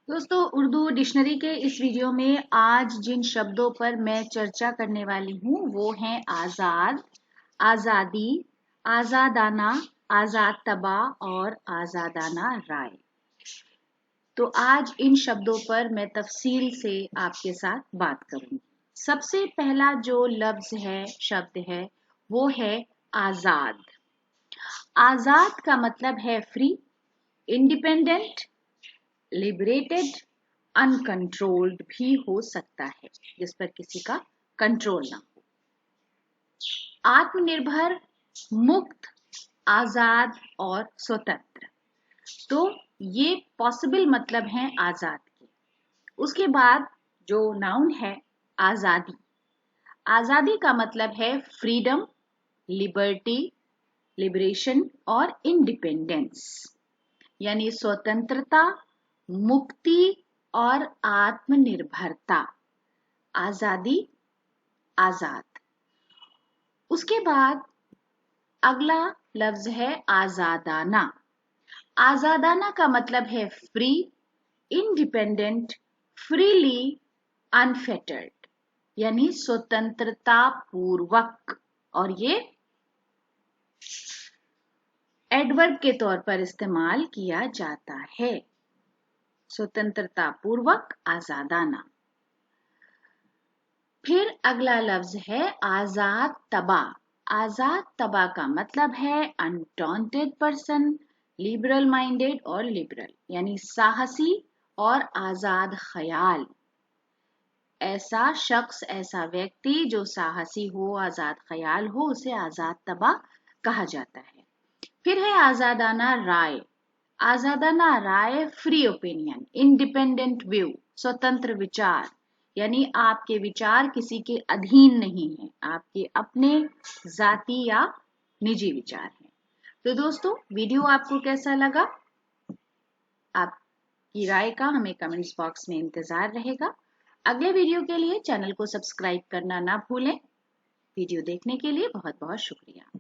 दोस्तों, उर्दू डिक्शनरी के इस वीडियो में आज जिन शब्दों पर मैं चर्चा करने वाली हूँ वो हैं आज़ाद, आज़ादी, आज़ादाना, आज़ाद तबा और आज़ादाना राय। तो आज इन शब्दों पर मैं तफसील से आपके साथ बात करूंगी। सबसे पहला जो लफ्ज है, शब्द है, वो है आज़ाद। आज़ाद का मतलब है फ्री, इंडिपेंडेंट, लिबरेटेड, अनकंट्रोल्ड भी हो सकता है, जिस पर किसी का कंट्रोल ना हो। आत्मनिर्भर, मुक्त, आजाद और स्वतंत्र। तो ये पॉसिबल मतलब हैं आजाद के। उसके बाद जो नाउन है आजादी। आजादी का मतलब है फ्रीडम, लिबर्टी, लिबरेशन और इंडिपेंडेंस, यानी स्वतंत्रता, मुक्ति और आत्मनिर्भरता। आजादी, आजाद। उसके बाद अगला लफ्ज है आजादाना। आजादाना का मतलब है फ्री, इंडिपेंडेंट, फ्रीली, अनफेटर्ड, यानी स्वतंत्रता पूर्वक। और ये एडवर्ब के तौर पर इस्तेमाल किया जाता है। स्वतंत्रता पूर्वक, आजादाना। फिर अगला लफ्ज है आजाद तबा। आजाद तबा का मतलब है अनडॉन्टेड पर्सन, लिबरल माइंडेड और लिबरल, यानी साहसी और आजाद ख्याल। ऐसा शख्स, ऐसा व्यक्ति जो साहसी हो, आजाद ख्याल हो, उसे आजाद तबा कहा जाता है। फिर है आजादाना राय। आजादाना राय फ्री ओपिनियन, इंडिपेंडेंट व्यू, स्वतंत्र विचार, यानी आपके विचार किसी के अधीन नहीं है, आपके अपने जाति या निजी विचार हैं। तो दोस्तों, वीडियो आपको कैसा लगा? आपकी राय का हमें कमेंट्स बॉक्स में इंतजार रहेगा। अगले वीडियो के लिए चैनल को सब्सक्राइब करना ना भूलें। वीडियो देखने के लिए बहुत बहुत शुक्रिया।